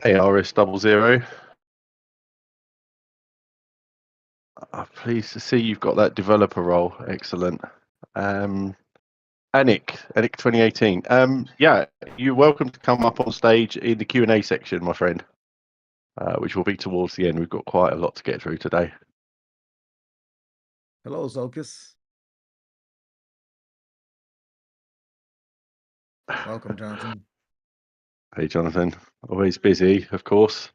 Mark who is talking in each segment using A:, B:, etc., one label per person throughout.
A: ARS00. Pleased to see you've got that developer role. Excellent. Anik 2018. Yeah, you're welcome to come up on stage in the Q&A section, my friend, which will be towards the end. We've got quite a lot to get through today.
B: Hello, Zolkis. Welcome, Jonathan.
A: Hey, Jonathan. Always busy, of course.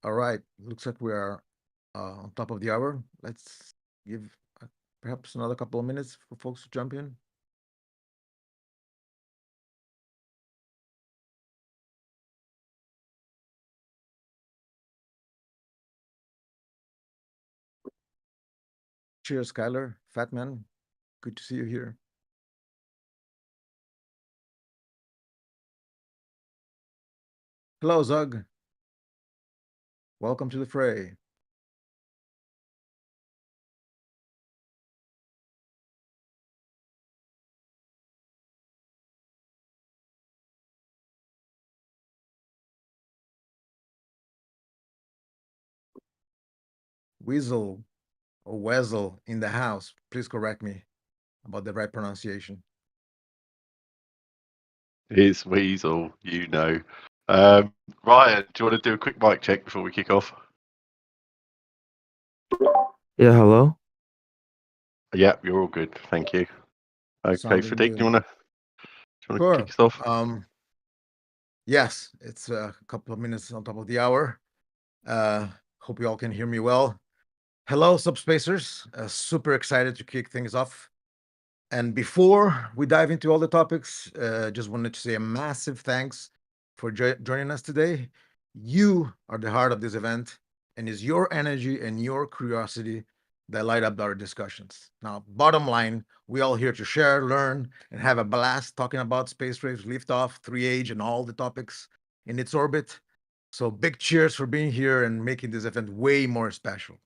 B: All right. Looks like we are on top of the hour. Let's give perhaps another couple of minutes for folks to jump in. Cheers, Skyler. Fatman. Good to see you here. Hello, Zug. Welcome to the fray. Weasel or Weasel in the house. Please correct me about the right pronunciation.
A: It's Weasel, you know. Ryan, do you want to do a quick mic check before we kick off?
C: Yeah, hello?
A: Yeah, you're all good. Thank you. Okay,
B: Sounding
A: Fadiq,
B: good.
A: do you want to
B: Sure.
A: kick us off?
B: Yes, it's a couple of minutes on top of the hour. Hope you all can hear me well. Hello, Subspacers. Super excited to kick things off. And before we dive into all the topics, just wanted to say a massive thanks for joining us today. You are the heart of this event, and it's your energy and your curiosity that light up our discussions. Now, bottom line, we all here to share, learn, and have a blast talking about space race, liftoff, 3H, and all the topics in its orbit. So big cheers for being here and making this event way more special.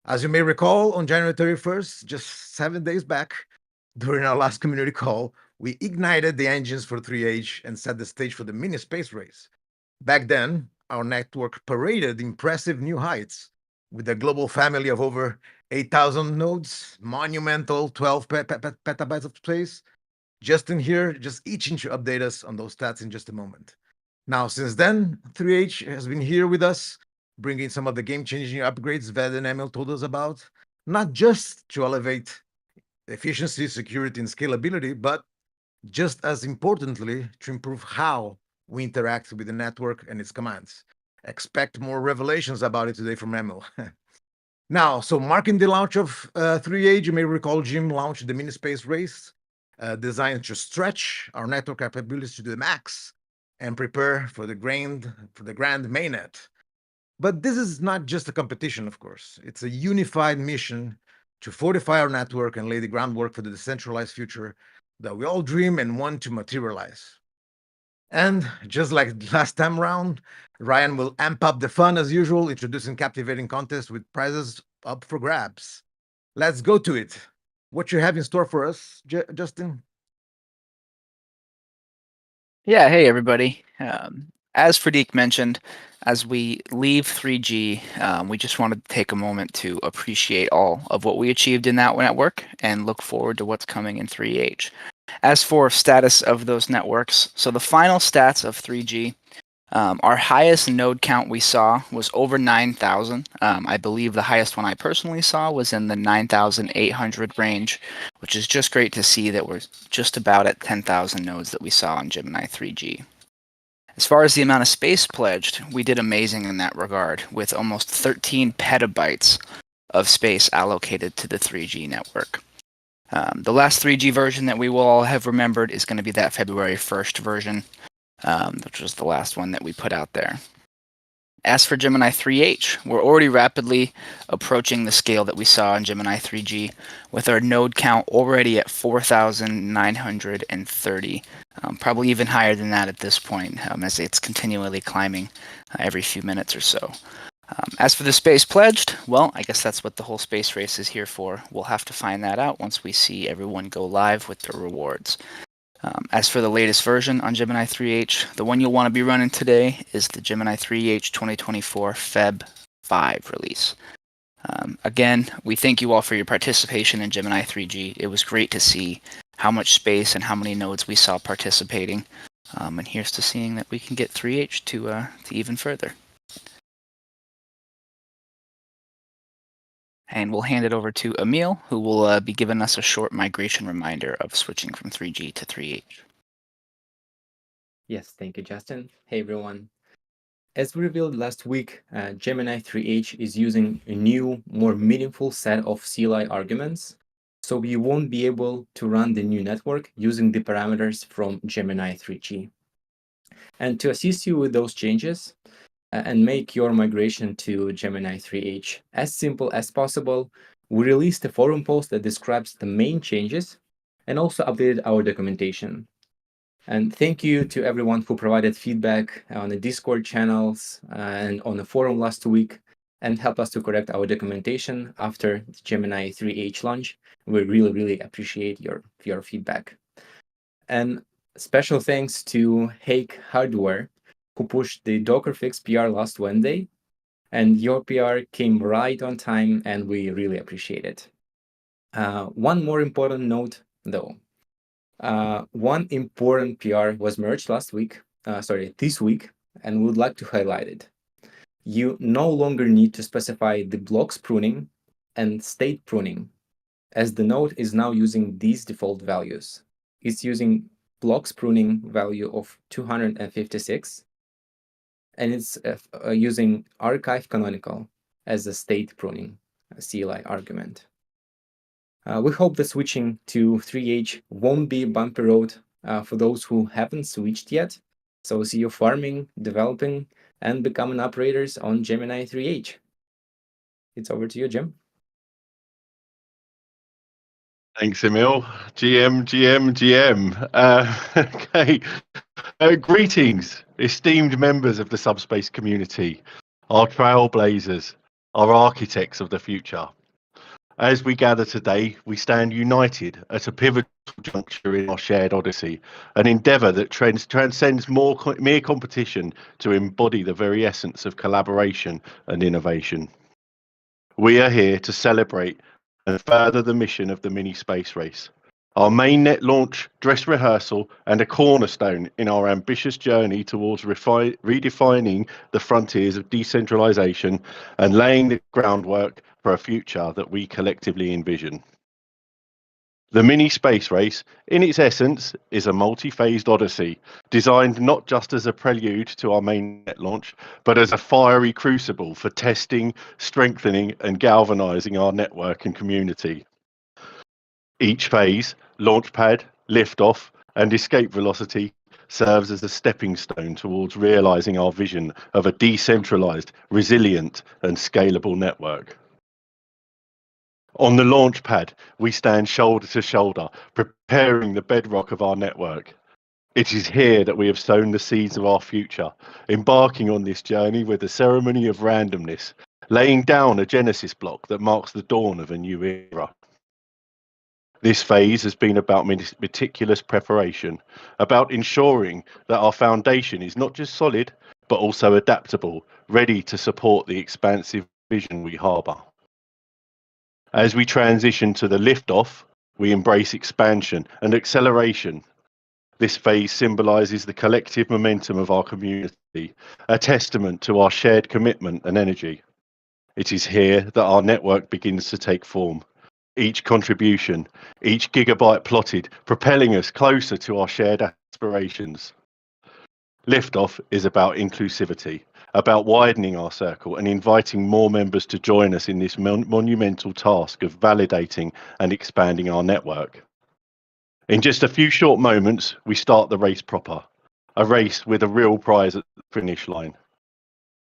B: As you may recall, on January 31st, just 7 days back, during our last community call, we ignited the engines for 3H and set the stage for the mini space race. Back then, our network paraded impressive new heights with a global family of over 8,000 nodes, monumental 12 petabytes of space. Justin here, just itching to update us on those stats in just a moment. Now, since then, 3H has been here with us, bringing some of the game-changing upgrades Ved and Emil told us about, not just to elevate efficiency, security, and scalability, but just as importantly, to improve how we interact with the network and its commands. Expect more revelations about it today from Emil. Now, so marking the launch of 3H, you may recall Jim launched the mini space race, designed to stretch our network capabilities to the max and prepare for the grand mainnet. But this is not just a competition, of course. It's a unified mission to fortify our network and lay the groundwork for the decentralized future that we all dream and want to materialize. And just like last time round, Ryan will amp up the fun as usual, introducing captivating contests with prizes up for grabs. Let's go to it. What you have in store for us, Justin?
D: Yeah, hey everybody. As Fadiq mentioned, as we leave 3G, we just wanted to take a moment to appreciate all of what we achieved in that network and look forward to what's coming in 3H. As for status of those networks, so the final stats of 3G, Our highest node count we saw was over 9,000. I believe the highest one I personally saw was in the 9,800 range, which is just great to see that we're just about at 10,000 nodes that we saw on Gemini 3G. As far as the amount of space pledged, we did amazing in that regard, with almost 13 petabytes of space allocated to the 3G network. The last 3G version that we will all have remembered is going to be that February 1st version, which was the last one that we put out there. As for Gemini 3H, we're already rapidly approaching the scale that we saw in Gemini 3G, with our node count already at 4,930, probably even higher than that at this point, as it's continually climbing every few minutes or so. As for the space pledged, well, I guess that's what the whole space race is here for. We'll have to find that out once we see everyone go live with their rewards. As for the latest version on Gemini 3H, the one you'll want to be running today is the Gemini 3H 2024 Feb 5 release. Again, we thank you all for your participation in Gemini 3G. It was great to see how much space and how many nodes we saw participating. And here's to seeing that we can get 3H to even further. And we'll hand it over to Emil, who will be giving us a short migration reminder of switching from 3G to 3H.
C: Yes, thank you, Justin. Hey, everyone. As we revealed last week, Gemini 3H is using a new, more meaningful set of CLI arguments, so you won't be able to run the new network using the parameters from Gemini 3G. And to assist you with those changes, and make your migration to Gemini 3H as simple as possible, we released a forum post that describes the main changes and also updated our documentation. And thank you to everyone who provided feedback on the Discord channels and on the forum last week and helped us to correct our documentation after the Gemini 3H launch. We really appreciate your feedback. And special thanks to Hake Hardware, who pushed the Docker fix PR last Wednesday, and your PR came right on time, and we really appreciate it. One more important note, though. One important PR was merged this week, and we would like to highlight it. You no longer need to specify the blocks pruning and state pruning, as the node is now using these default values. It's using blocks pruning value of 256, and it's using archive canonical as a state pruning CLI argument. We hope that switching to 3H won't be a bumpy road for those who haven't switched yet. So see you farming, developing, and becoming operators on Gemini 3H. It's over to you, Jim.
A: Thanks, Emil. GM. Okay. Greetings, esteemed members of the Subspace community, our trailblazers, our architects of the future. As we gather today, we stand united at a pivotal juncture in our shared odyssey, an endeavour that transcends mere competition to embody the very essence of collaboration and innovation. We are here to celebrate and further the mission of the mini space race, our mainnet launch, dress rehearsal, and a cornerstone in our ambitious journey towards redefining the frontiers of decentralization and laying the groundwork for a future that we collectively envision. The mini space race, in its essence, is a multi-phased odyssey, designed not just as a prelude to our mainnet launch, but as a fiery crucible for testing, strengthening, and galvanizing our network and community. Each phase, Launchpad, Liftoff, and Escape Velocity, serves as a stepping stone towards realizing our vision of a decentralized, resilient, and scalable network. On the Launchpad, we stand shoulder to shoulder, preparing the bedrock of our network. It is here that we have sown the seeds of our future, embarking on this journey with a ceremony of randomness, laying down a genesis block that marks the dawn of a new era. This phase has been about meticulous preparation, about ensuring that our foundation is not just solid, but also adaptable, ready to support the expansive vision we harbour. As we transition to the liftoff, we embrace expansion and acceleration. This phase symbolises the collective momentum of our community, a testament to our shared commitment and energy. It is here that our network begins to take form. Each contribution, each gigabyte plotted, propelling us closer to our shared aspirations. Liftoff is about inclusivity, about widening our circle and inviting more members to join us in this monumental task of validating and expanding our network. In just a few short moments, we start the race proper, a race with a real prize at the finish line.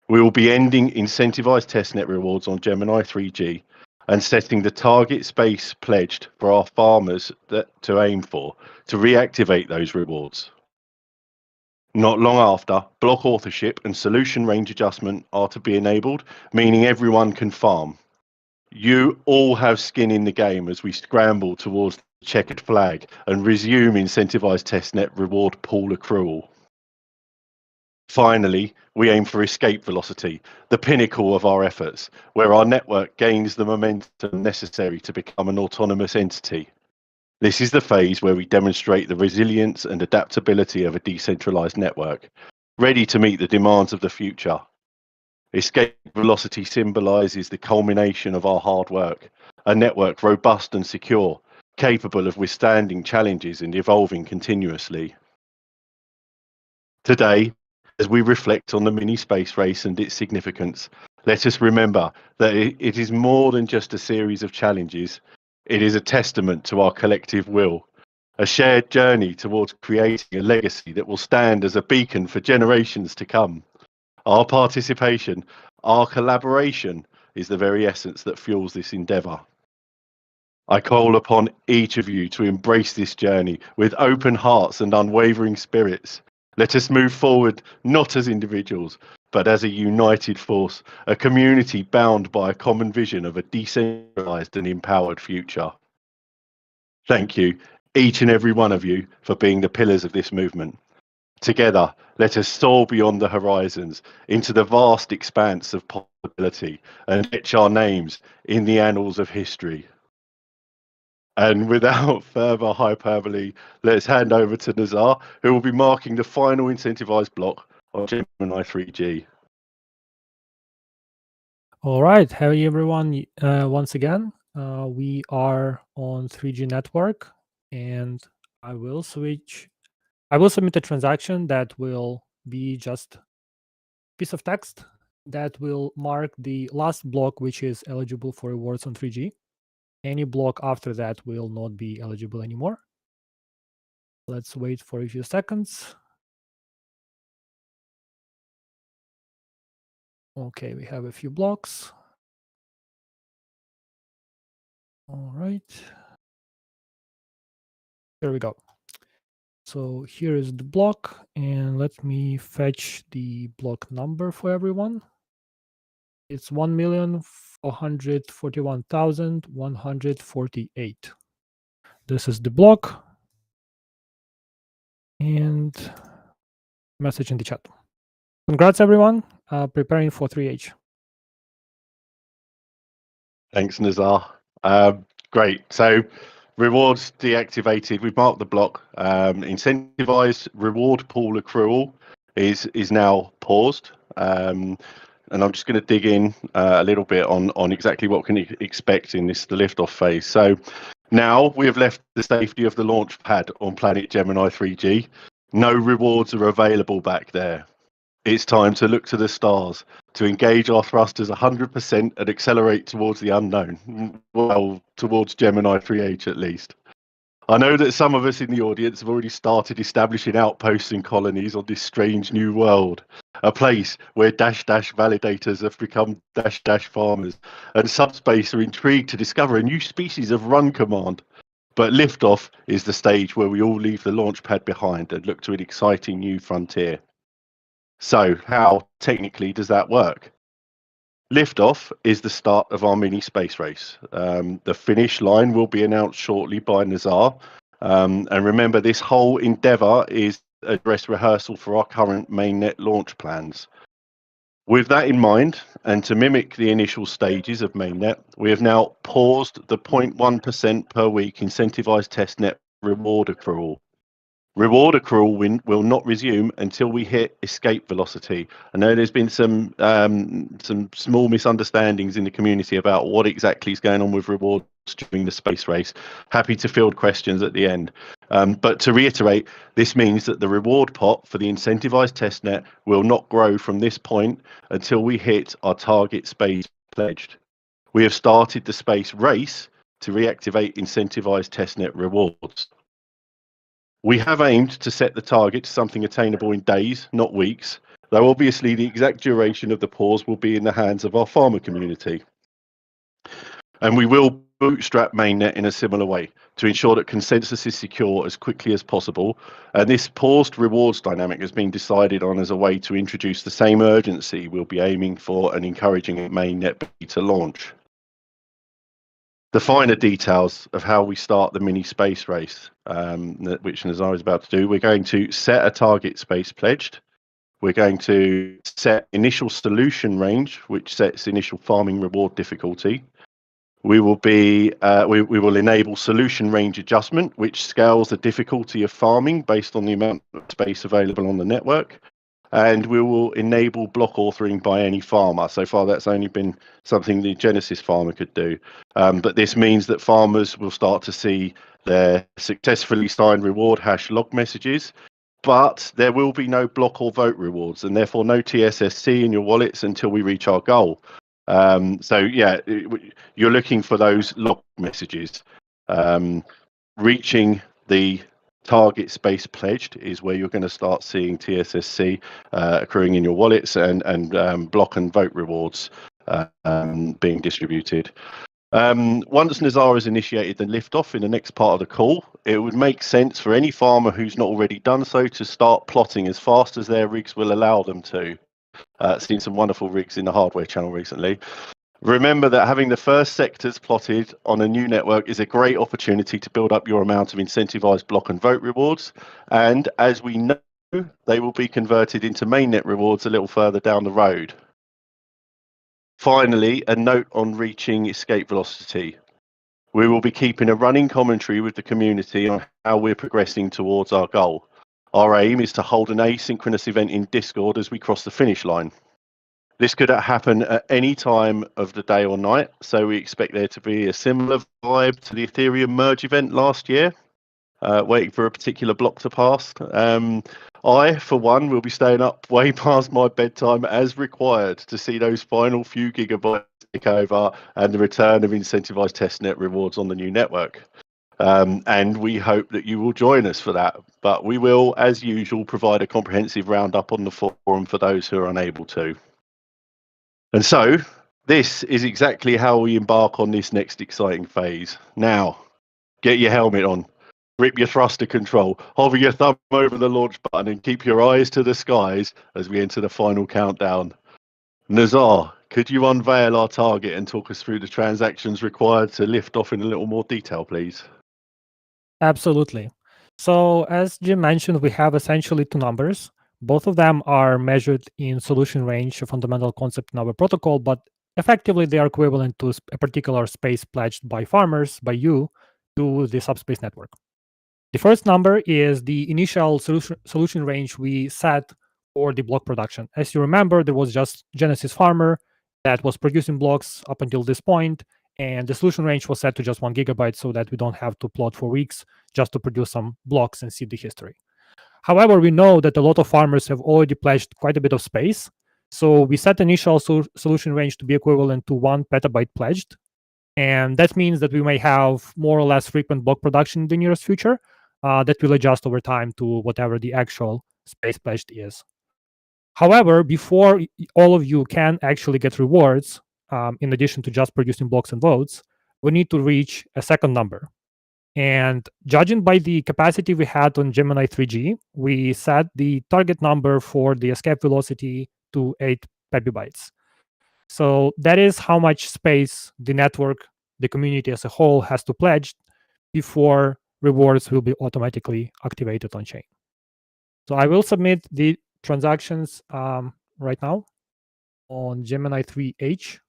A: We will be ending incentivized testnet rewards on Gemini 3G and setting the target space pledged for our farmers to aim for to reactivate those rewards. Not long after, block authorship and solution range adjustment are to be enabled, meaning everyone can farm. You all have skin in the game as we scramble towards the checkered flag and resume incentivized testnet reward pool accrual. Finally, we aim for escape velocity, the pinnacle of our efforts, where our network gains the momentum necessary to become an autonomous entity. This is the phase where we demonstrate the resilience and adaptability of a decentralized network, ready to meet the demands of the future. Escape velocity symbolizes the culmination of our hard work, a network robust and secure, capable of withstanding challenges and evolving continuously. Today, as we reflect on the mini space race and its significance, let us remember that it is more than just a series of challenges. It is a testament to our collective will, a shared journey towards creating a legacy that will stand as a beacon for generations to come. Our participation, our collaboration is the very essence that fuels this endeavour. I call upon each of you to embrace this journey with open hearts and unwavering spirits. Let us move forward not as individuals, but as a united force, a community bound by a common vision of a decentralized and empowered future. Thank you, each and every one of you, for being the pillars of this movement. Together, let us soar beyond the horizons into the vast expanse of possibility and etch our names in the annals of history. And without further hyperbole, let's hand over to Nazar, who will be marking the final incentivized block on Gemini 3G.
E: All right, hey everyone, once again, we are on 3G network, and I will submit a transaction that will be just a piece of text that will mark the last block which is eligible for rewards on 3G. Any block after that will not be eligible anymore. Let's wait for a few seconds. Okay, we have a few blocks. All right. Here we go. So here is the block, and let me fetch the block number for everyone. It's 1,441,148. This is the block, and message in the chat. Congrats, everyone. Preparing for 3H.
A: Thanks, Nazar. Great. So rewards deactivated. We've marked the block. Incentivized reward pool accrual is now paused. And I'm just going to dig in a little bit on exactly what we can expect in the liftoff phase. So now we have left the safety of the launch pad on planet Gemini 3G. No rewards are available back there. It's time to look to the stars, to engage our thrusters 100% and accelerate towards the unknown. Well, towards Gemini 3H at least. I know that some of us in the audience have already started establishing outposts and colonies on this strange new world, a place where dash validators have become dash farmers, and Subspace are intrigued to discover a new species of run command. But Liftoff is the stage where we all leave the launch pad behind and look to an exciting new frontier. So how technically does that work? Liftoff is the start of our mini space race. The finish line will be announced shortly by Nazar. And remember, this whole endeavor is a dress rehearsal for our current mainnet launch plans. With that in mind, and to mimic the initial stages of mainnet, we have now paused the 0.1% per week incentivized testnet reward accrual. Reward accrual will not resume until we hit escape velocity. I know there's been some small misunderstandings in the community about what exactly is going on with rewards during the space race. Happy to field questions at the end. But to reiterate, this means that the reward pot for the incentivized testnet will not grow from this point until we hit our target space pledged. We have started the space race to reactivate incentivized testnet rewards. We have aimed to set the target to something attainable in days, not weeks, though obviously the exact duration of the pause will be in the hands of our farmer community. And we will bootstrap mainnet in a similar way to ensure that consensus is secure as quickly as possible. And this paused rewards dynamic has been decided on as a way to introduce the same urgency we'll be aiming for and encouraging mainnet beta launch. The finer details of how we start the mini space race, which Nazar is about to do, we're going to set a target space pledged. We're going to set initial solution range, which sets initial farming reward difficulty. We will we will enable solution range adjustment, which scales the difficulty of farming based on the amount of space available on the network. And we will enable block authoring by any farmer. So far, that's only been something the Genesis farmer could do. But this means that farmers will start to see their successfully signed reward hash log messages, but there will be no block or vote rewards, and therefore no TSSC in your wallets until we reach our goal. So yeah, you're looking for those log messages. Reaching the target space pledged is where you're going to start seeing TSSC accruing in your wallets and block and vote rewards being distributed. Once Nazar has initiated the liftoff in the next part of the call, it would make sense for any farmer who's not already done so to start plotting as fast as their rigs will allow them to. Seen some wonderful rigs in the hardware channel recently. Remember that having the first sectors plotted on a new network is a great opportunity to build up your amount of incentivized block and vote rewards. And as we know, they will be converted into mainnet rewards a little further down the road. Finally, a note on reaching escape velocity. We will be keeping a running commentary with the community on how we're progressing towards our goal. Our aim is to hold an asynchronous event in Discord as we cross the finish line. This could happen at any time of the day or night, so we expect there to be a similar vibe to the Ethereum merge event last year, waiting for a particular block to pass. I, for one, will be staying up way past my bedtime as required to see those final few gigabytes tick over and the return of incentivized testnet rewards on the new network. And we hope that you will join us for that. But we will, as usual, provide a comprehensive roundup on the forum for those who are unable to. And so, this is exactly how we embark on this next exciting phase. Now, get your helmet on, grip your thruster control, hover your thumb over the launch button, and keep your eyes to the skies as we enter the final countdown. Nazar, could you unveil our target and talk us through the transactions required to lift off in a little more detail, please?
E: Absolutely. So as Jim mentioned, we have essentially two numbers. Both of them are measured in solution range, a fundamental concept in our protocol, but effectively they are equivalent to a particular space pledged by farmers, by you, to the subspace network. The first number is the initial solution range we set for the block production. As you remember, there was just Genesis farmer that was producing blocks up until this point, and the solution range was set to just 1 gigabyte so that we don't have to plot for weeks just to produce some blocks and see the history. However, we know that a lot of farmers have already pledged quite a bit of space. So we set initial solution range to be equivalent to 1 petabyte pledged. And that means that we may have more or less frequent block production in the nearest future that will adjust over time to whatever the actual space pledged is. However, before all of you can actually get rewards, in addition to just producing blocks and votes, we need to reach a second number. And judging by the capacity we had on Gemini 3G, we set the target number for the escape velocity to 8 petabytes. So that is how much space the network, the community as a whole, has to pledge before rewards will be automatically activated on chain. So I will submit the transactions right now on Gemini 3H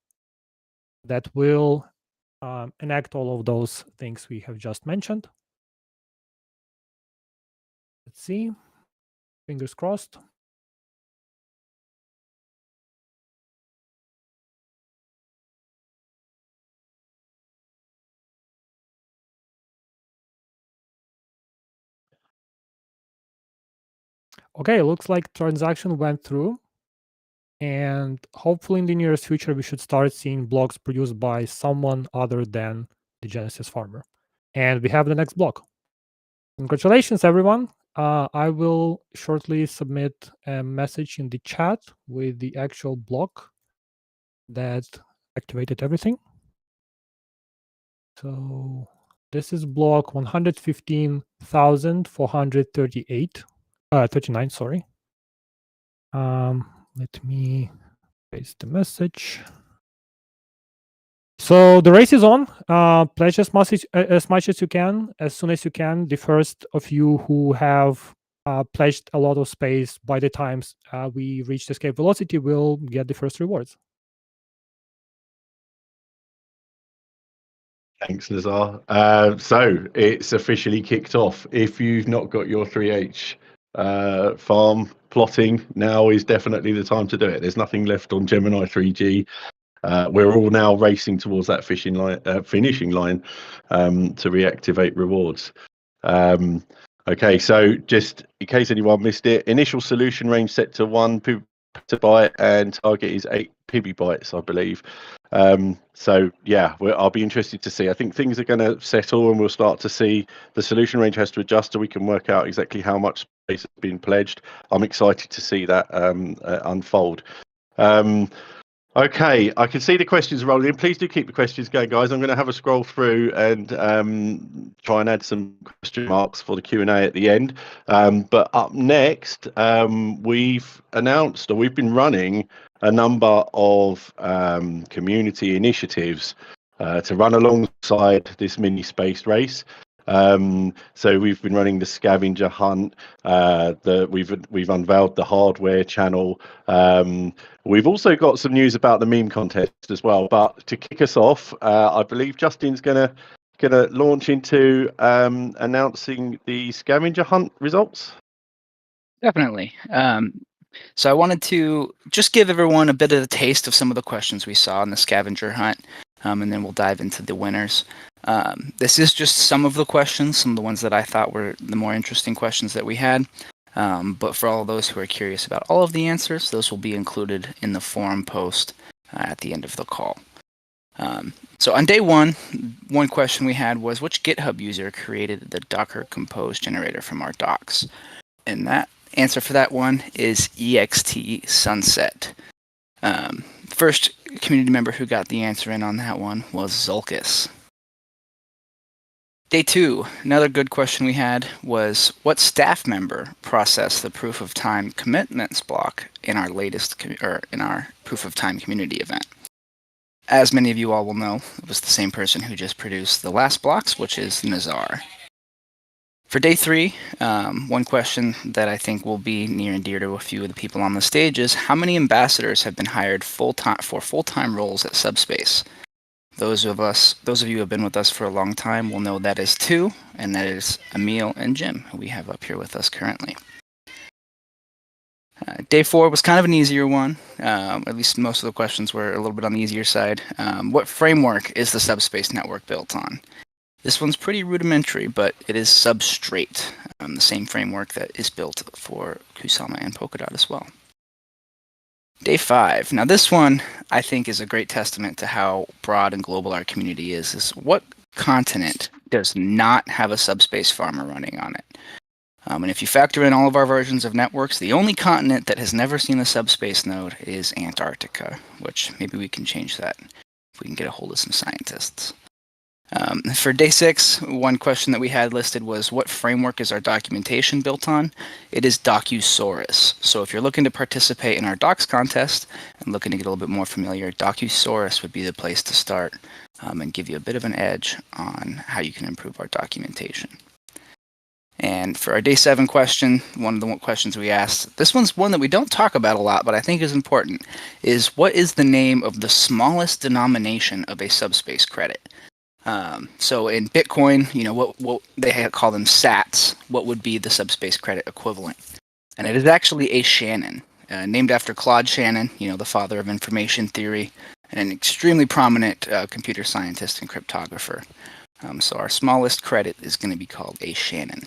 E: that will enact all of those things we have just mentioned. Let's see. Fingers crossed. Okay, looks like transaction went through. And hopefully in the nearest future, we should start seeing blocks produced by someone other than the Genesis farmer. And we have the next block. Congratulations, everyone. I will shortly submit a message in the chat with the actual block that activated everything. So this is block 115,438, 39, sorry. Let me paste the message. So the race is on. Pledge as much as you can, as soon as you can. The first of you who have pledged a lot of space by the times we reach the escape velocity will get the first rewards.
A: Thanks, Nazar. So it's officially kicked off. If you've not got your 3H farm plotting, now is definitely the time to do it. There's nothing left on Gemini 3G. We're all now racing towards that finishing line to reactivate rewards. Okay, so just in case anyone missed it, initial solution range set to 1 petabyte and target is 8 pibibytes, I believe. So yeah, I'll be interested to see. I think things are going to settle and we'll start to see the solution range has to adjust so we can work out exactly how much space has been pledged. I'm excited to see that unfold. Okay, I can see the questions rolling in. Please do keep the questions going, guys. I'm going to have a scroll through and try and add some question marks for the Q&A at the end. But up next, we've announced, or we've been running a number of community initiatives to run alongside this mini space race. So we've been running the scavenger hunt. We've unveiled the hardware channel. We've also got some news about the meme contest as well. But to kick us off, I believe Justin's gonna launch into announcing the scavenger hunt results.
D: Definitely. So I wanted to just give everyone a bit of a taste of some of the questions we saw in the scavenger hunt, and then we'll dive into the winners. This is just some of the questions, some of the ones that I thought were the more interesting questions that we had. But for all of those who are curious about all of the answers, those will be included in the forum post at the end of the call. So on day one question we had was, which GitHub user created the Docker Compose generator from our docs? And that answer for that one is EXT Sunset. First community member who got the answer in on that one was Zulkus. Day two, another good question we had was, what staff member processed the proof of time commitments block in our latest in our proof of time community event? As many of you all will know, it was the same person who just produced the last blocks, which is Nazar. For day three, one question that I think will be near and dear to a few of the people on the stage is, how many ambassadors have been hired for full-time roles at Subspace? Those of you who have been with us for a long time will know that is 2, and that is Emil and Jim, who we have up here with us currently. Day 4 was kind of an easier one. At least most of the questions were a little bit on the easier side. What framework is the Subspace network built on? This one's pretty rudimentary, but it is Substrate, the same framework that is built for Kusama and Polkadot as well. Day 5. Now this one, I think, is a great testament to how broad and global our community is what continent does not have a Subspace farmer running on it? And if you factor in all of our versions of networks, the only continent that has never seen a Subspace node is Antarctica, which maybe we can change that if we can get a hold of some scientists. For day 6, one question that we had listed was, what framework is our documentation built on? It is Docusaurus. So if you're looking to participate in our docs contest and looking to get a little bit more familiar, Docusaurus would be the place to start and give you a bit of an edge on how you can improve our documentation. And for our day 7 question, one of the questions we asked, this one's one that we don't talk about a lot, but I think is important, is what is the name of the smallest denomination of a Subspace credit? So in Bitcoin, what they call them sats, what would be the subspace credit equivalent? And it is actually a Shannon, named after Claude Shannon, the father of information theory, and an extremely prominent computer scientist and cryptographer. So our smallest credit is going to be called a Shannon.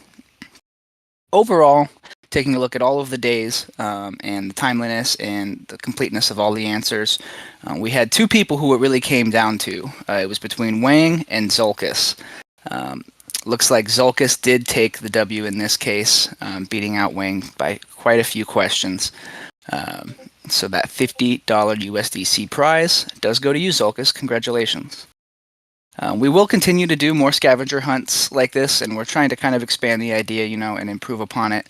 D: Overall, taking a look at all of the days and the timeliness and the completeness of all the answers, we had two people who it really came down to. It was between Wang and Zulkis. Looks like Zulkis did take the W in this case, beating out Wang by quite a few questions. So that $50 USDC prize does go to you, Zulkis. Congratulations. We will continue to do more scavenger hunts like this, and we're trying to kind of expand the idea, and improve upon it.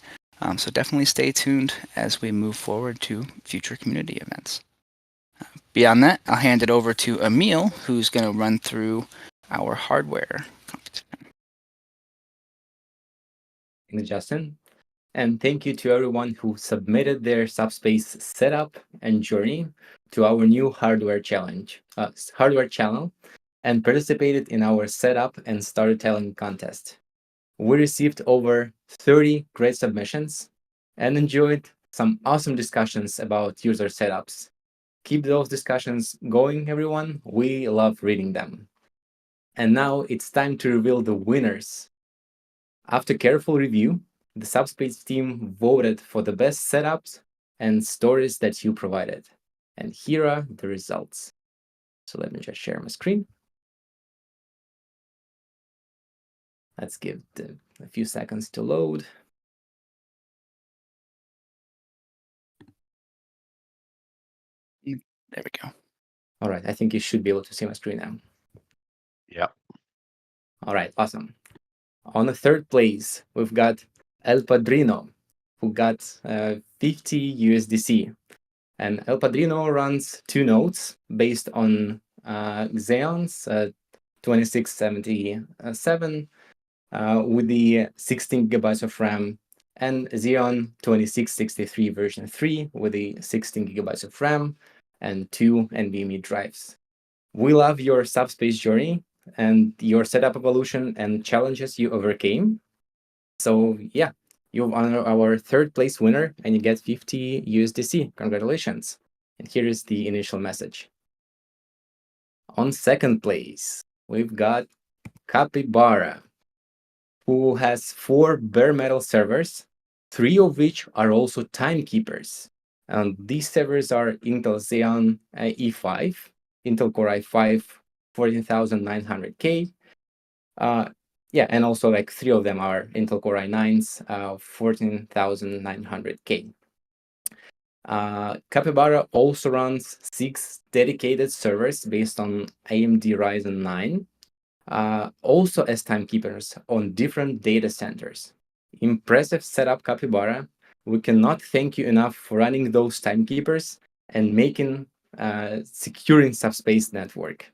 D: So definitely stay tuned as we move forward to future community events. Beyond that, I'll hand it over to Emil, who's going to run through our hardware competition.
C: Thanks, Justin. And thank you to everyone who submitted their Subspace setup and journey to our new hardware channel, and participated in our setup and storytelling contest. We received over 30 great submissions and enjoyed some awesome discussions about user setups. Keep those discussions going, everyone. We love reading them. And now it's time to reveal the winners. After careful review, the Subspace team voted for the best setups and stories that you provided. And here are the results. So let me just share my screen. Let's give it a few seconds to load.
D: There we go.
C: All right, I think you should be able to see my screen now.
A: Yeah.
C: All right, awesome. On the third place, we've got El Padrino, who got 50 USDC. And El Padrino runs two nodes based on Xeon's 2677 with the 16 gigabytes of RAM, and Xeon 2663 version 3 with the 16 gigabytes of RAM and 2 NVMe drives. We love your Subspace journey and your setup evolution and challenges you overcame. So yeah, you are our third place winner and you get 50 USDC. Congratulations. And here is the initial message. On second place, we've got Capybara, who has 4 bare metal servers, 3 of which are also timekeepers. And these servers are Intel Xeon E5, Intel Core i5 14900K. And also like 3 of them are Intel Core i9s 14900K. Capybara also runs 6 dedicated servers based on AMD Ryzen 9. Also as timekeepers on different data centers. Impressive setup, Capybara. We cannot thank you enough for running those timekeepers and making securing Subspace network.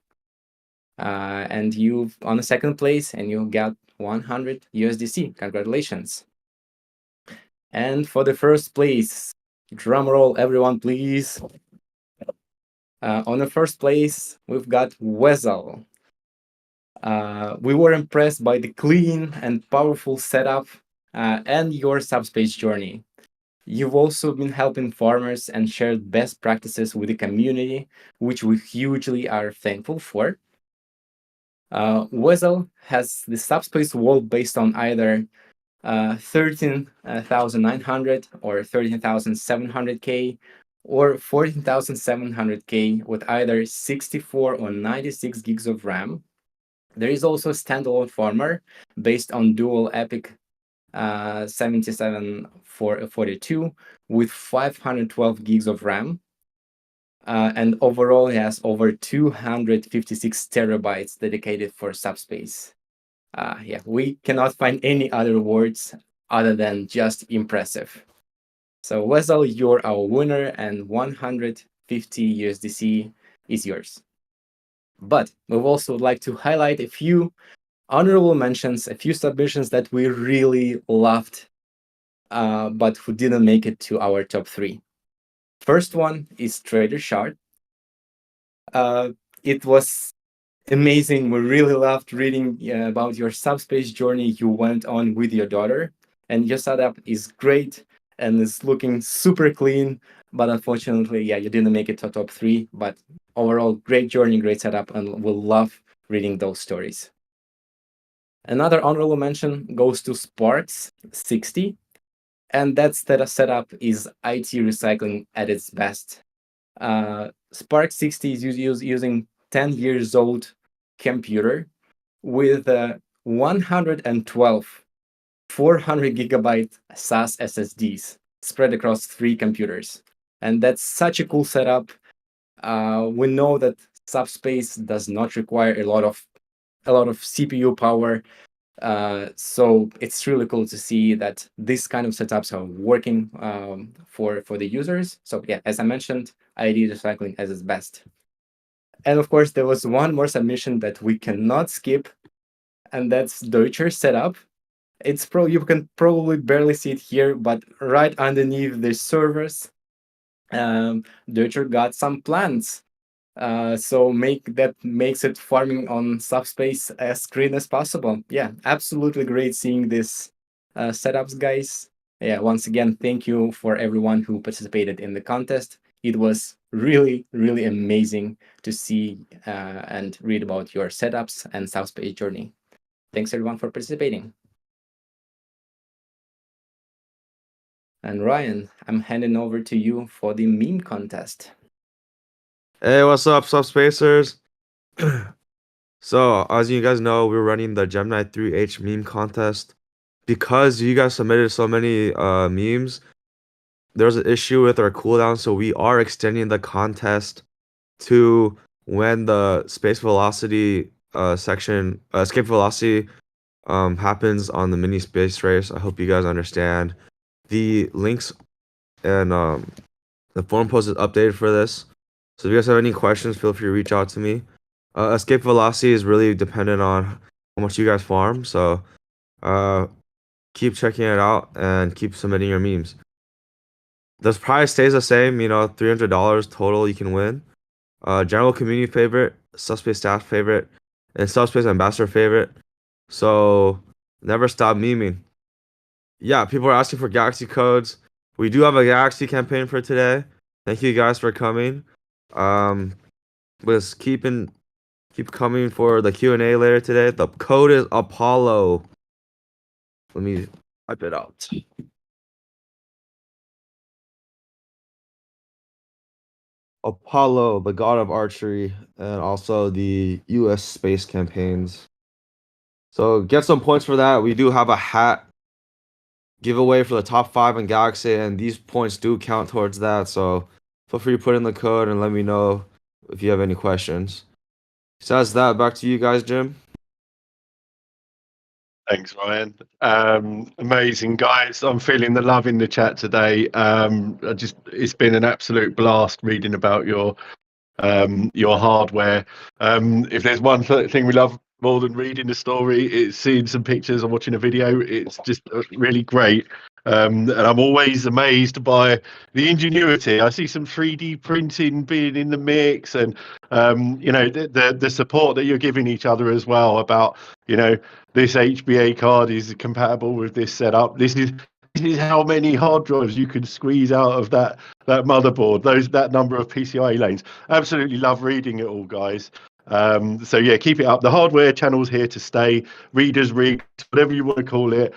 C: And you on the second place, and you got 100 USDC. Congratulations. And for the first place, drum roll, everyone, please. On the first place, we've got Wesel. We were impressed by the clean and powerful setup and your Subspace journey. You've also been helping farmers and shared best practices with the community, which we hugely are thankful for. Wesel has the Subspace world based on either 13,900 or 13,700K or 14,700K with either 64 or 96 gigs of RAM. There is also a standalone farmer based on dual EPIC 7742 with 512 gigs of RAM. And overall, it has over 256 terabytes dedicated for Subspace. We cannot find any other words other than just impressive. So Wesel, you're our winner, and 150 USDC is yours. But we would also like to highlight a few honorable mentions, a few submissions that we really loved, but who didn't make it to our top 3. First one is Trader Shard. It was amazing. We really loved reading about your subspace journey you went on with your daughter. And your setup is great and it's looking super clean. But unfortunately, yeah, you didn't make it to top 3. But overall, great journey, great setup, and we'll love reading those stories. Another honorable mention goes to Sparks 60. And that setup is IT recycling at its best. Spark 60 is using 10 years old computer with 112 400 gigabyte SAS SSDs spread across 3 computers. And that's such a cool setup. We know that Subspace does not require a lot of CPU power. So it's really cool to see that this kind of setups are working for the users. So yeah, as I mentioned, ID recycling at its best. And of course, there was one more submission that we cannot skip, and that's Deutscher setup. It's you can probably barely see it here, but right underneath the servers, Deutscher got some plants. So makes it farming on Subspace as green as possible. Yeah, absolutely great seeing this setups, guys. Yeah, once again, thank you for everyone who participated in the contest. It was really, really amazing to see and read about your setups and Subspace journey. Thanks everyone for participating. And Ryan, I'm handing over to you for the meme contest.
F: Hey, what's up, Subspacers? So, as you guys know, we're running the Gemini 3H meme contest. Because you guys submitted so many memes, there's an issue with our cooldown, so we are extending the contest to when the space velocity section, escape velocity happens on the mini space race. I hope you guys understand. The links and the forum post is updated for this. So if you guys have any questions, feel free to reach out to me. Escape velocity is really dependent on how much you guys farm. So keep checking it out and keep submitting your memes. The prize stays the same, $300 total you can win. General community favorite, Subspace Staff favorite, and Subspace Ambassador favorite. So never stop memeing. Yeah, people are asking for Galxe codes. We do have a Galxe campaign for today. Thank you guys for coming. Keep coming for the Q&A later today. The code is Apollo. Let me type it out. Apollo, the god of archery, and also the US space campaigns. So get some points for that. We do have a hat giveaway for the top 5 in Galxe, and these points do count towards that. So feel free to put in the code and let me know if you have any questions. Besides that, back to you guys, Jim.
A: Thanks, Ryan. Amazing, guys. I'm feeling the love in the chat today. It's been an absolute blast reading about your hardware. If there's one thing we love more than reading the story, it's seeing some pictures or watching a video. It's just really great. And I'm always amazed by the ingenuity. I see some 3D printing being in the mix, and the support that you're giving each other as well about, this HBA card is compatible with this setup. This is how many hard drives you can squeeze out of that motherboard, that number of PCIe lanes. Absolutely love reading it all, guys. So yeah, keep it up. The hardware channel's here to stay. Readers, rigs, whatever you want to call it.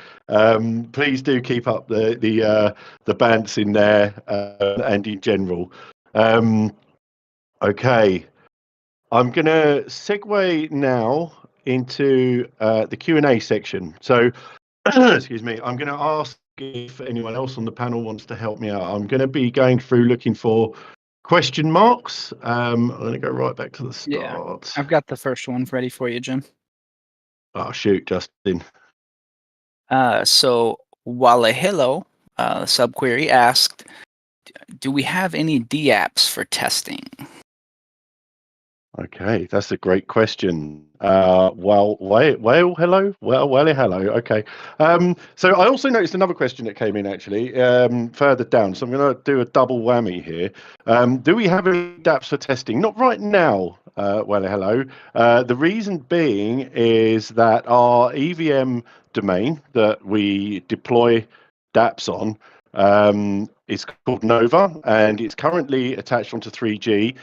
A: Please do keep up the bants in there and in general. Okay, I'm gonna segue now into the Q&A section. So excuse me, I'm going to ask if anyone else on the panel wants to help me out. I'm going to be going through looking for question marks. I'm going to go right back to the start.
D: Yeah, I've got the first one ready for you, Jim.
A: Oh, shoot, Justin.
D: So Walahilo subquery asked, do we have any DApps for testing?
A: Okay, that's a great question. Hello. Hello. Okay. So I also noticed another question that came in actually further down. So I'm going to do a double whammy here. Do we have any dApps for testing? Not right now. Hello. The reason being is that our EVM domain that we deploy dApps on is called Nova, and it's currently attached onto 3G,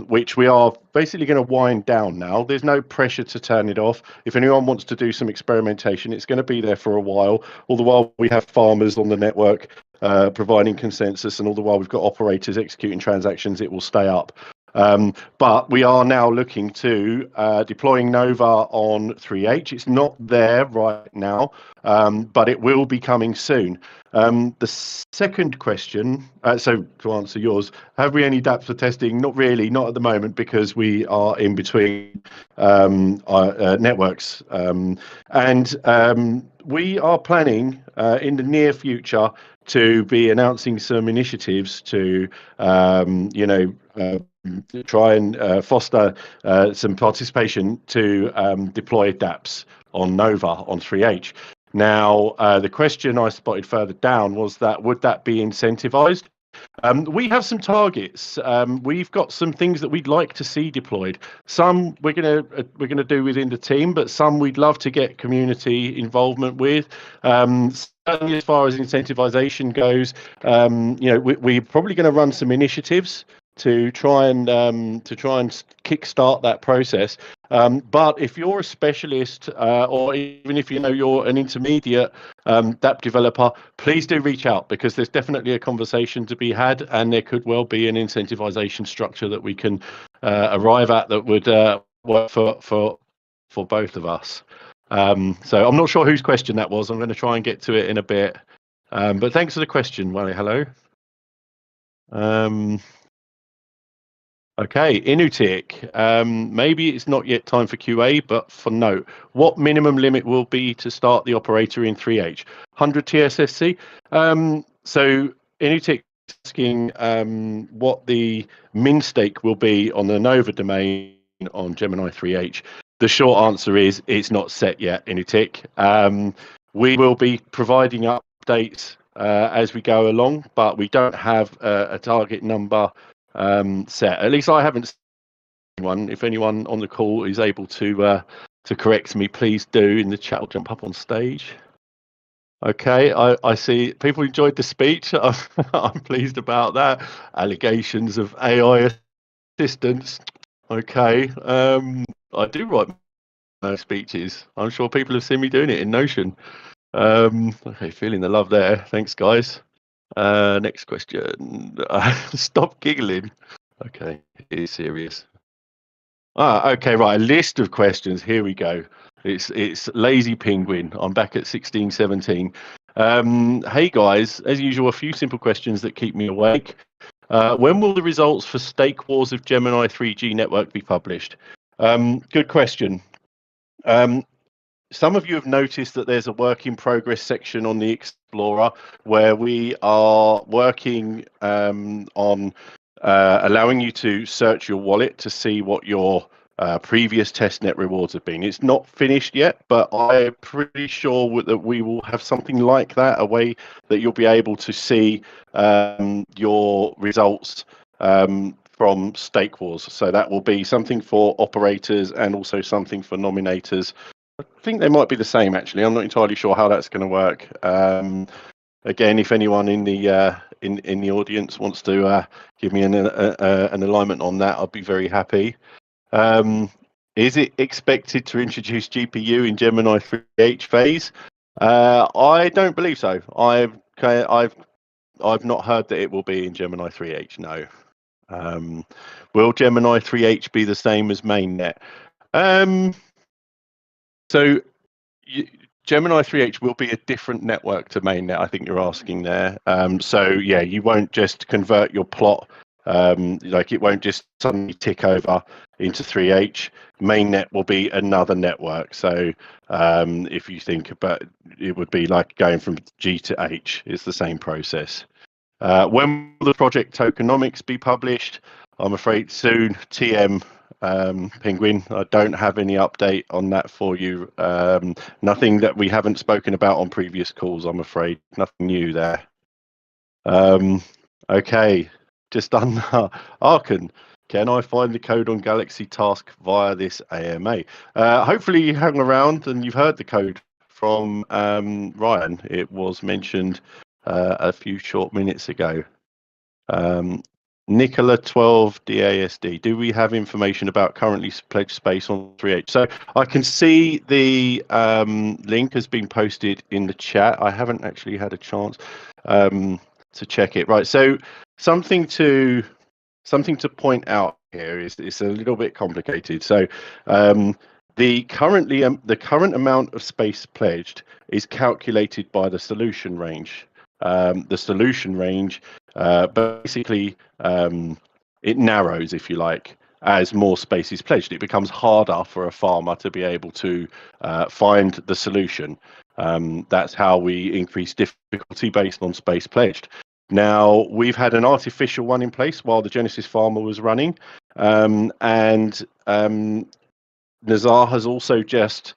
A: which we are basically going to wind down now. There's no pressure to turn it off. If anyone wants to do some experimentation, it's going to be there for a while. All the while we have farmers on the network providing consensus, and all the while we've got operators executing transactions, it will stay up. But we are now looking to deploying Nova on 3H. It's not there right now, but it will be coming soon. The second question, so to answer yours, have we any dApps for testing? Not really, not at the moment, because we are in between our networks. We are planning in the near future to be announcing some initiatives to, try and foster some participation to deploy dApps on Nova on 3H. Now, the question I spotted further down was that would that be incentivized? We have some targets. We've got some things that we'd like to see deployed. Some we're gonna do within the team, but some we'd love to get community involvement with. Certainly, as far as incentivization goes, we're probably going to run some initiatives to try and kickstart that process. But if you're a specialist, or even if you're an intermediate dApp developer, please do reach out, because there's definitely a conversation to be had, and there could well be an incentivization structure that we can arrive at that would work for both of us. So I'm not sure whose question that was. I'm going to try and get to it in a bit. But thanks for the question, Wally. Hello. Okay, Inutik. Maybe it's not yet time for QA, but for note, what minimum limit will be to start the operator in 3H? 100 TSSC. So Inutik asking what the min stake will be on the Nova domain on Gemini 3H. The short answer is it's not set yet, Inutik. We will be providing updates as we go along, but we don't have a target number set. At least I haven't seen one. If anyone on the call is able to correct me, please do in the chat. I'll jump up on stage. Okay, I see people enjoyed the speech. I'm pleased about that. Allegations of AI assistance. Okay, I do write speeches. I'm sure people have seen me doing it in Notion. Okay, feeling the love there. Thanks, guys. Next question. Stop giggling. Okay, it is serious. Okay, right. A list of questions. Here we go. It's Lazy Penguin. I'm back at 1617. Hey guys, as usual, a few simple questions that keep me awake. When will the results for Stake Wars of Gemini 3G network be published? Good question. Some of you have noticed that there's a work in progress section on the Explorer where we are working on allowing you to search your wallet to see what your previous testnet rewards have been. It's not finished yet, but I'm pretty sure that we will have something like that, a way that you'll be able to see your results from Stake Wars. So that will be something for operators and also something for nominators. I think they might be the same, actually. I'm not entirely sure how that's going to work. Again, if anyone in the audience wants to give me an alignment on that, I'd be very happy. Is it expected to introduce GPU in Gemini 3H phase? I don't believe so. I've not heard that it will be in Gemini 3H. No. Will Gemini 3H be the same as mainnet? So Gemini 3H will be a different network to mainnet, I think you're asking there. So yeah, you won't just convert your plot, like it won't just suddenly tick over into 3H. Mainnet will be another network. So if you think about it, would be like going from G to H. It's the same process. When will the project tokenomics be published? I'm afraid soon. TM. Penguin. I don't have any update on that for you. Nothing that we haven't spoken about on previous calls, I'm afraid. Nothing new there. Okay, just done. Arkan, can I find the code on Galxe task via this AMA? Hopefully you hung around and you've heard the code from Ryan. It was mentioned a few short minutes ago. Nicola 12 DASD. Do we have information about currently pledged space on 3H? So I can see the link has been posted in the chat. I haven't actually had a chance to check it. Right. So something to point out here is it's a little bit complicated. So the current amount of space pledged is calculated by the solution range. The solution range basically it narrows, if you like, as more space is pledged. It becomes harder for a farmer to be able to find the solution. That's how we increase difficulty based on space pledged. Now, we've had an artificial one in place while the Genesis farmer was running, and Nazar has also just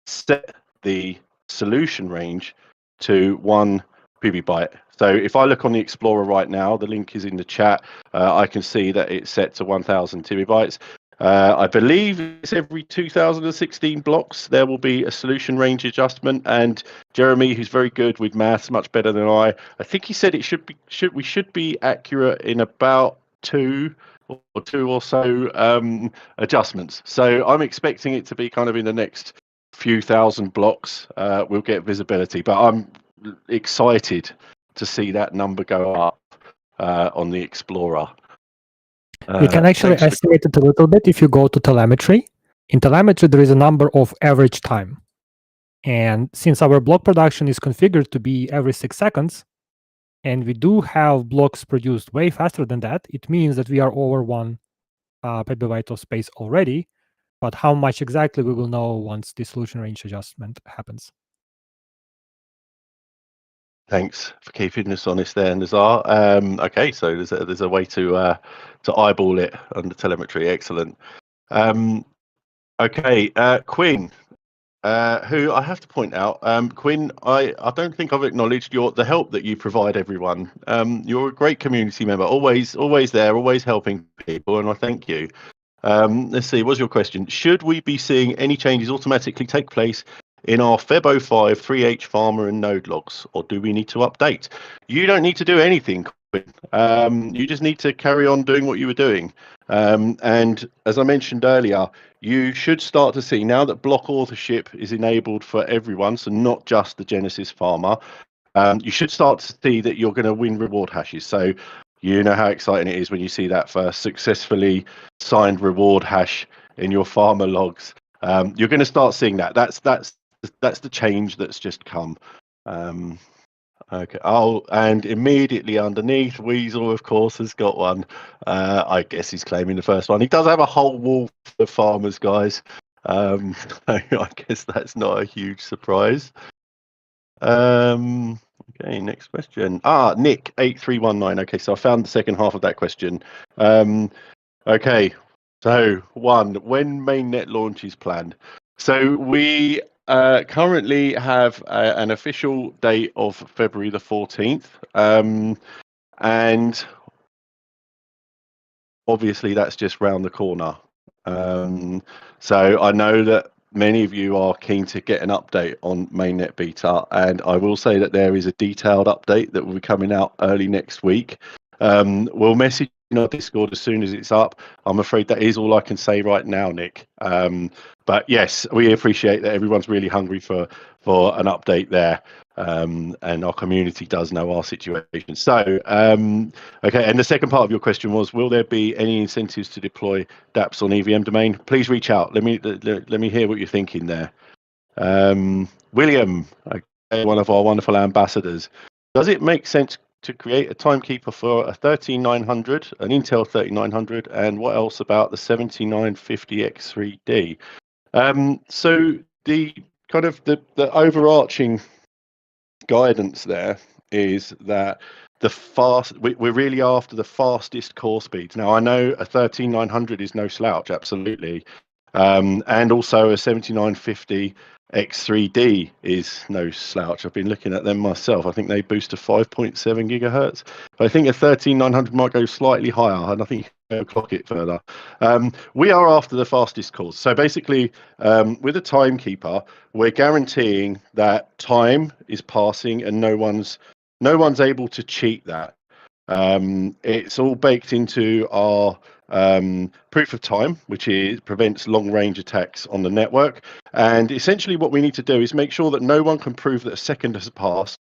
A: set the solution range to 1 PB. So if I look on the Explorer right now, the link is in the chat, I can see that it's set to 1000 TB. I believe it's every 2016 blocks there will be a solution range adjustment, and Jeremy, who's very good with maths, much better than I think he said we should be accurate in about two or so adjustments. So I'm expecting it to be kind of in the next few thousand blocks we'll get visibility, but I'm excited to see that number go up on the Explorer.
E: You can actually estimate it a little bit if you go to telemetry. In telemetry, there is a number of average time. And since our block production is configured to be every 6 seconds, and we do have blocks produced way faster than that, it means that we are over 1 petabyte of space already. But how much exactly we will know once the solution range adjustment happens.
A: Thanks for keeping us honest there, Nazar. Okay, so there's a way to eyeball it under telemetry. Excellent. Okay, Quinn, who I have to point out, Quinn, I don't think I've acknowledged the help that you provide everyone. You're a great community member, always there, always helping people, and I thank you. Let's see, what's your question? Should we be seeing any changes automatically take place in our Feb 05 3H farmer and node logs, or do we need to update? You don't need to do anything, Quinn. You just need to carry on doing what you were doing. And as I mentioned earlier, you should start to see, now that block authorship is enabled for everyone, so not just the Genesis farmer, you should start to see that you're going to win reward hashes. So you know how exciting it is when you see that first successfully signed reward hash in your farmer logs. You're going to start seeing that. That's the change that's just come. Okay. Oh, and immediately underneath, Weasel, of course, has got one. I guess he's claiming the first one. He does have a whole wall of farmers, guys. I guess that's not a huge surprise. Okay, next question. Nick 8319. Okay, so I found the second half of that question. Okay, so when mainnet launch is planned? So we currently have an official date of February the 14th, and obviously that's just round the corner. So I know that many of you are keen to get an update on mainnet beta, and I will say that there is a detailed update that will be coming out early next week. We'll message in our Discord as soon as it's up. I'm afraid that is all I can say right now, Nick. But yes, we appreciate that everyone's really hungry for an update there, and our community does know our situation. So, okay, and the second part of your question was, will there be any incentives to deploy dApps on EVM domain? Please reach out. Let me hear what you're thinking there. William, okay, one of our wonderful ambassadors. Does it make sense to create a timekeeper for a 13900, an Intel 3900, and what else about the 7950X3D? So the kind of the overarching guidance there is that we're really after the fastest core speeds. Now, I know a 13900 is no slouch, absolutely, and also a 7950 X3D is no slouch. I've been looking at them myself. I think they boost to 5.7 gigahertz. But I think a 13900 might go slightly higher, and I think you can clock it further. We are after the fastest cores. So basically, with a timekeeper, we're guaranteeing that time is passing and no one's able to cheat that. It's all baked into our proof of time, which prevents long range attacks on the network. And essentially what we need to do is make sure that no one can prove that a second has passed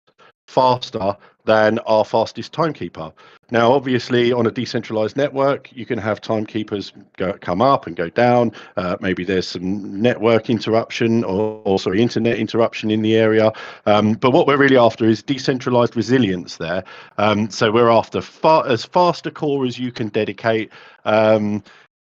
A: faster than our fastest timekeeper. Now, obviously, on a decentralized network, you can have timekeepers come up and go down. Maybe there's some network interruption or internet interruption in the area. But what we're really after is decentralized resilience there. So we're after as fast a core as you can dedicate.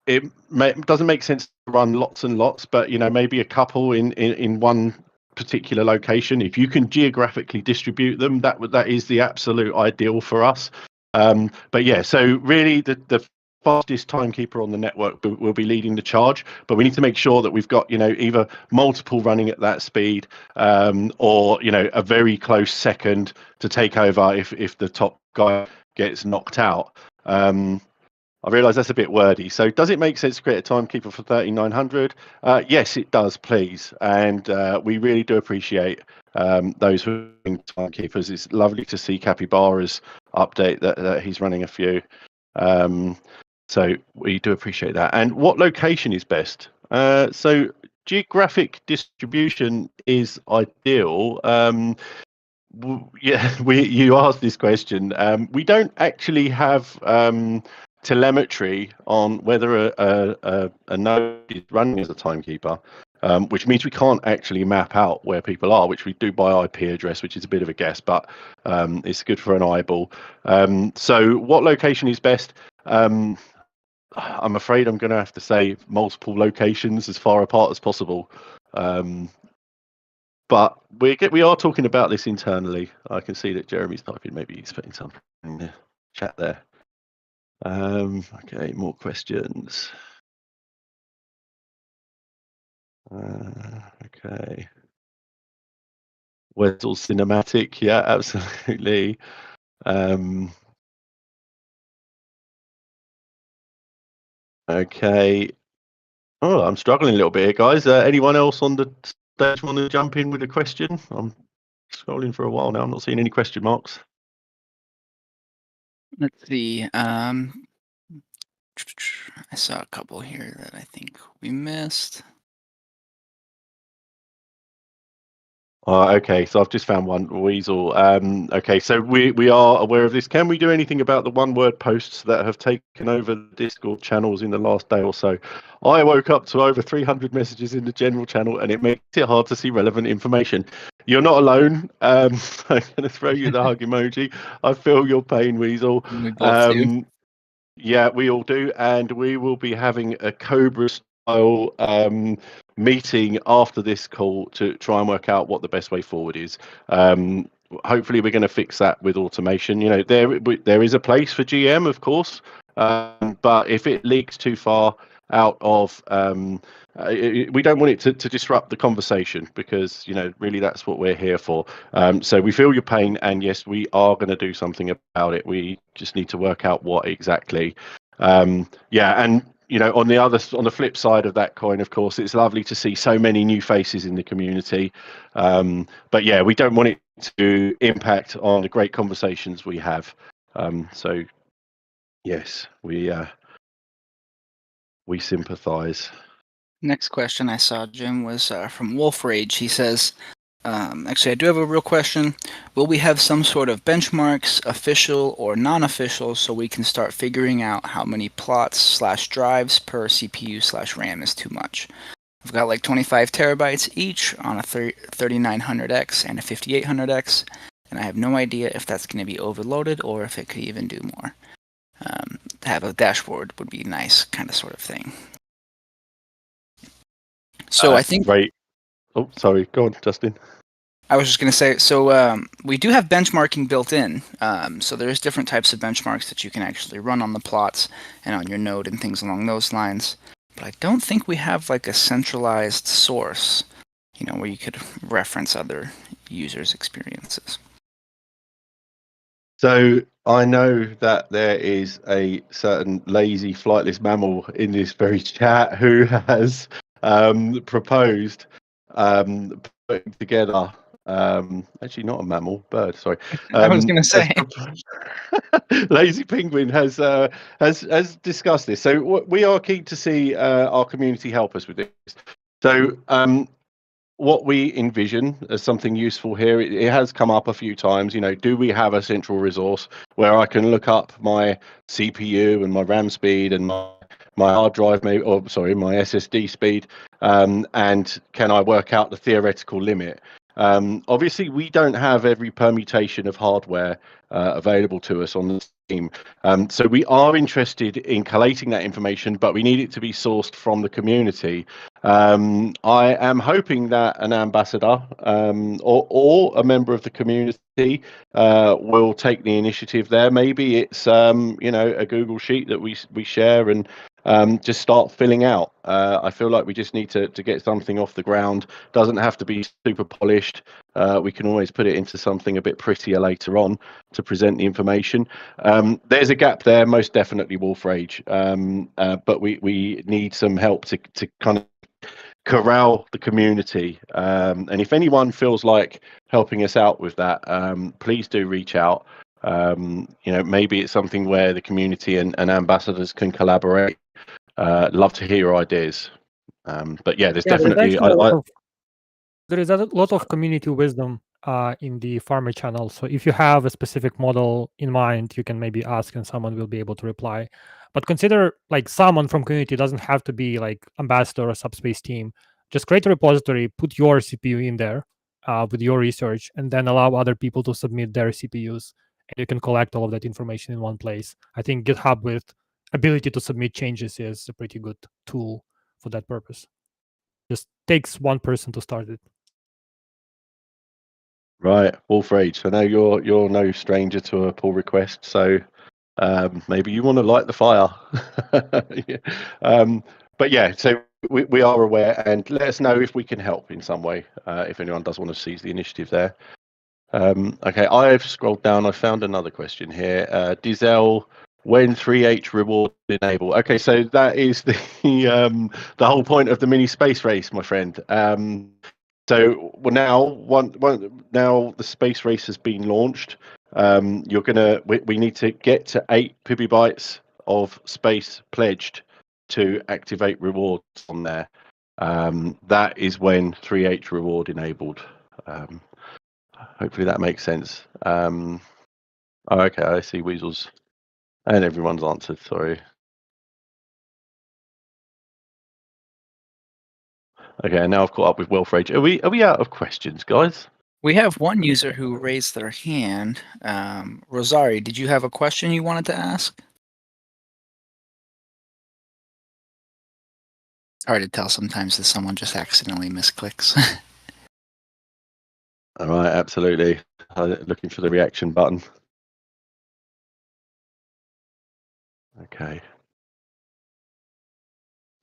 A: It doesn't make sense to run lots and lots, but maybe a couple in one particular location. If you can geographically distribute them, that is the absolute ideal for us. But yeah, so really the fastest timekeeper on the network will be leading the charge, but we need to make sure that we've got either multiple running at that speed, or a very close second to take over if the top guy gets knocked out. I realise that's a bit wordy. So does it make sense to create a timekeeper for 3900? Yes, it does, please. And we really do appreciate those who are timekeepers. It's lovely to see Capybara's update that he's running a few. So we do appreciate that. And what location is best? So geographic distribution is ideal. Yeah, you asked this question. We don't actually have telemetry on whether a node is running as a timekeeper, which means we can't actually map out where people are, which we do by IP address, which is a bit of a guess, but it's good for an eyeball. So what location is best? I'm afraid I'm going to have to say multiple locations as far apart as possible. But we are talking about this internally. I can see that Jeremy's typing. Maybe he's putting something in the chat there. Okay, more questions. Okay. Wessel cinematic, yeah, absolutely. Okay. Oh, I'm struggling a little bit here, guys. Anyone else on the stage want to jump in with a question? I'm scrolling for a while now. I'm not seeing any question marks.
D: Let's see. I saw a couple here that I think we missed.
A: Okay, so I've just found one, Weasel. Okay, so we are aware of this. Can we do anything about the one-word posts that have taken over the Discord channels in the last day or so? I woke up to over 300 messages in the general channel, and it makes it hard to see relevant information. You're not alone. I'm going to throw you the hug emoji. I feel your pain, Weasel.
D: We both do.
A: Yeah, we all do, and we will be having a Cobra-style meeting after this call to try and work out what the best way forward is. Hopefully, we're going to fix that with automation. There is a place for GM, of course, but if it leaks too far out of, we don't want it to disrupt the conversation, because really that's what we're here for. So we feel your pain, and yes, we are going to do something about it. We just need to work out what exactly. Yeah, and on the flip side of that coin, of course, it's lovely to see so many new faces in the community. But yeah, we don't want it to impact on the great conversations we have. So yes, we sympathise.
D: Next question I saw, Jim, was from Wolf Rage. He says, actually, I do have a real question. Will we have some sort of benchmarks, official or non-official, so we can start figuring out how many plots/drives per CPU/RAM is too much? I've got like 25 terabytes each on a 3900X and a 5800X, and I have no idea if that's going to be overloaded or if it could even do more. To have a dashboard would be nice, kind of sort of thing. So I think.
A: Right. Oh, sorry. Go on, Justin.
D: I was just going to say, so we do have benchmarking built in. So there's different types of benchmarks that you can actually run on the plots and on your node and things along those lines. But I don't think we have like a centralized source, where you could reference other users' experiences.
A: So I know that there is a certain lazy flightless mammal in this very chat who has proposed putting together actually not a mammal, bird, sorry.
D: I was going to say.
A: Lazy Penguin has discussed this. So we are keen to see our community help us with this. So what we envision as something useful here, it has come up a few times, do we have a central resource where I can look up my CPU and my RAM speed and my hard drive, my SSD speed, and can I work out the theoretical limit? Obviously, we don't have every permutation of hardware available to us on the team. So we are interested in collating that information, but we need it to be sourced from the community. I am hoping that an ambassador or a member of the community will take the initiative there. Maybe it's a Google sheet that we share and just start filling out. I feel like we just need to get something off the ground. Doesn't have to be super polished. We can always put it into something a bit prettier later on to present the information. There's a gap there, most definitely, Wolf Rage. But we need some help to kind of corral the community. And if anyone feels like helping us out with that, please do reach out. Maybe it's something where the community and ambassadors can collaborate. Love to hear your ideas. But yeah, there's definitely
E: there is a lot of community wisdom in the farmer channel. So if you have a specific model in mind, you can maybe ask and someone will be able to reply. But consider like someone from community, doesn't have to be like ambassador or subspace team. Just create a repository, put your CPU in there with your research, and then allow other people to submit their CPUs. And you can collect all of that information in one place. I think GitHub with ability to submit changes is a pretty good tool for that purpose. Just takes one person to start it.
A: Right, Wolf Rage. I know you're no stranger to a pull request, so maybe you want to light the fire. Yeah. But yeah, so we are aware, and let us know if we can help in some way. If anyone does want to seize the initiative there. Okay, I've scrolled down. I found another question here. Dizel, when 3H reward enable? Okay, so that is the whole point of the mini space race, my friend. So now the space race has been launched. We need to get to 8 PB of space pledged to activate rewards on there. That is when 3H reward enabled. Hopefully that makes sense. Okay, I see Weasels, and everyone's answered. Sorry. Okay, now I've caught up with Wolf Rage. Are we out of questions, guys?
D: We have one user who raised their hand. Rosari, did you have a question you wanted to ask? Hard to tell sometimes that someone just accidentally misclicks.
A: All right, absolutely. Looking for the reaction button. Okay.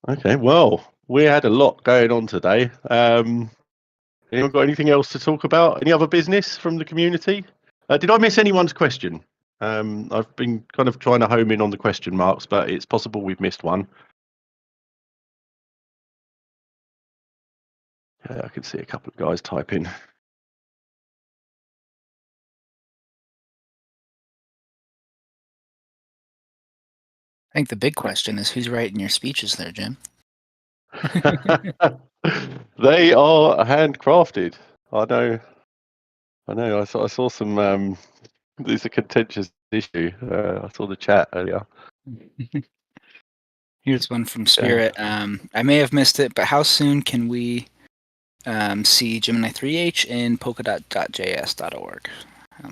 A: Okay, well, we had a lot going on today. Anyone got anything else to talk about? Any other business from the community? Did I miss anyone's question? I've been kind of trying to home in on the question marks, but it's possible we've missed one. Yeah, I can see a couple of guys typing.
D: I think the big question is who's writing your speeches there, Jim?
A: They are handcrafted. I know. I saw some. It's a contentious issue. I saw the chat earlier.
D: Here's one from Spirit. I may have missed it, but how soon can we see Gemini 3H in polkadot.js.org?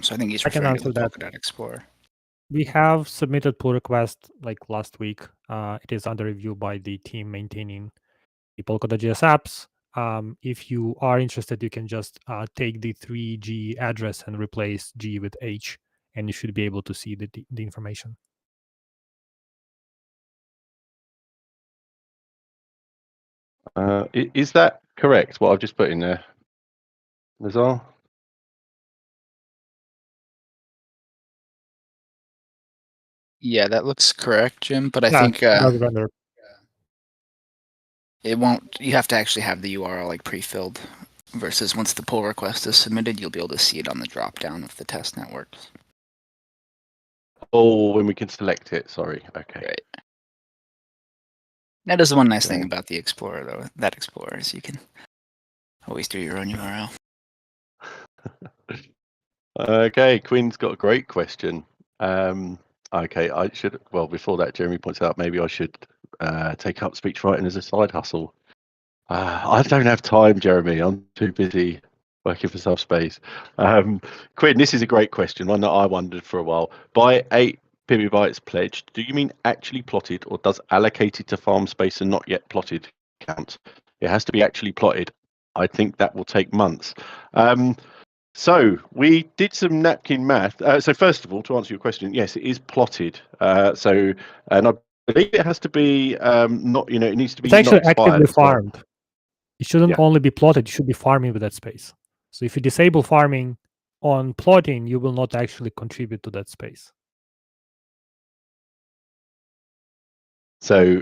D: So I think he's referring to the Polkadot Explorer.
E: We have submitted pull request like last week. It is under review by the team maintaining the Polkadot.js apps. if you are interested, you can just take the 3G address and replace G with H, and you should be able to see the information.
A: Is that correct, what I've just put in there, Nazar?
D: Yeah, that looks correct, Jim. But I
E: Yeah,
D: think
E: it does render.
D: it won't. You have to actually have the URL like pre-filled. Versus once the pull request is submitted, you'll be able to see it on the drop down of the test networks.
A: Oh, when we can select it. Sorry. Okay.
D: Right. That is the one nice thing
A: Okay.
D: about the Explorer, though. That Explorer is you can always do your own URL.
A: Okay, Quinn's got a great question. Okay, I should. Well, before that, Jeremy points out maybe I should take up speech writing as a side hustle. I don't have time, Jeremy. I'm too busy working for Subspace. Quinn, this is a great question, one that I wondered for a while. By 8 PB pledged, do you mean actually plotted, or does allocated to farm space and not yet plotted count? It has to be actually plotted. I think that will take months. So we did some napkin math. So first of all, to answer your question, yes, it is plotted. And I believe it has to be not, it needs to be
E: It's actually
A: not expired
E: actively
A: as well.
E: farmed. It shouldn't
A: Yeah.
E: only be plotted, you should be farming with that space. So if you disable farming on plotting, you will not actually contribute to that space.
A: So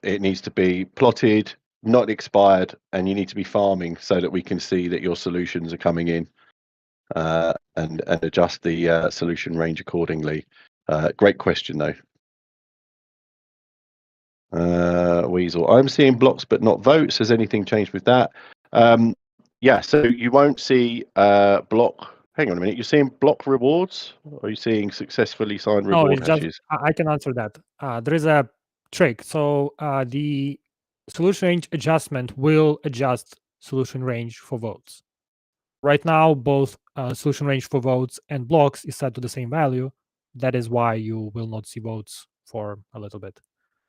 A: it needs to be plotted, not expired, and you need to be farming so that we can see that your solutions are coming in and adjust the solution range accordingly. Great question, though. Weasel, I'm seeing blocks but not votes. Has anything changed with that? Yeah, so you won't see block. Hang on a minute. You're seeing block rewards? Or are you seeing successfully signed
E: No,
A: reward
E: it's just,
A: hashes?
E: I can answer that. There is a trick. So the solution range adjustment will adjust solution range for votes. Right now, both solution range for votes and blocks is set to the same value. That is why you will not see votes for a little bit.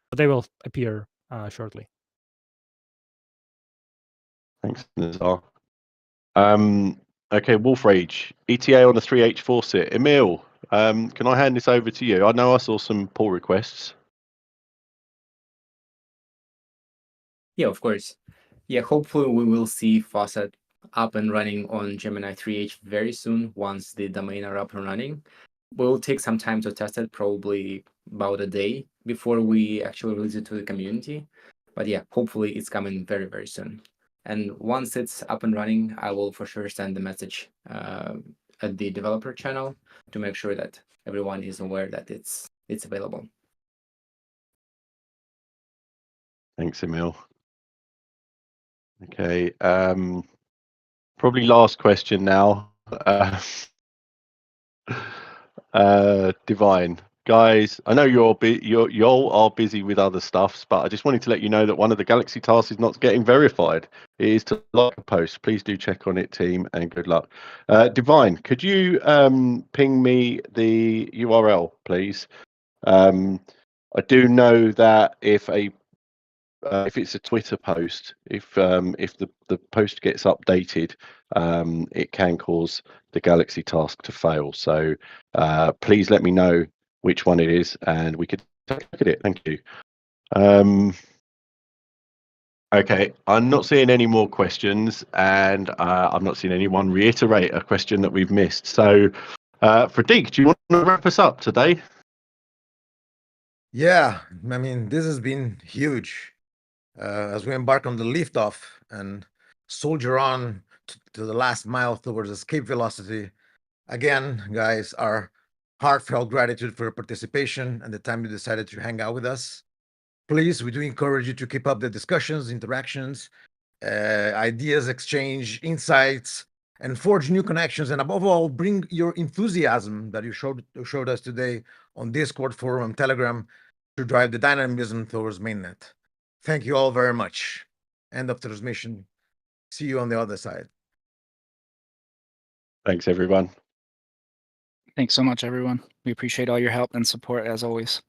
E: But they will appear shortly.
A: Thanks, Nazar. Okay, Wolf Rage, ETA on the 3H4 sit. Emil, can I hand this over to you? I know I saw some pull requests.
C: Yeah, of course. Yeah, hopefully we will see Faucet up and running on Gemini 3H very soon once the domain are up and running. We'll take some time to test it, probably about a day before we actually release it to the community. But yeah, hopefully it's coming very, very soon. And once it's up and running, I will for sure send the message at the developer channel to make sure that everyone is aware that it's available.
A: Thanks, Emil. Okay, probably last question now. Divine. Guys, I know y'all are busy with other stuffs, but I just wanted to let you know that one of the Galxe tasks is not getting verified. It is to like a post. Please do check on it, team, and good luck. Divine, could you ping me the URL, please? I do know that if it's a Twitter post, if the post gets updated, it can cause the Galxe task to fail. So please let me know which one it is, and we could take a look at it. Thank you. Okay, I'm not seeing any more questions, and I'm not seeing anyone reiterate a question that we've missed. So, Pradeep, do you want to wrap us up today?
B: Yeah, I mean, this has been huge. As we embark on the liftoff and soldier on to the last mile towards escape velocity. Again, guys, our heartfelt gratitude for your participation and the time you decided to hang out with us. Please, we do encourage you to keep up the discussions, interactions, ideas exchange, insights, and forge new connections. And above all, bring your enthusiasm that you showed us today on Discord, forum, and Telegram to drive the dynamism towards mainnet. Thank you all very much. End of transmission. See you on the other side.
A: Thanks, everyone.
D: Thanks so much, everyone. We appreciate all your help and support as always.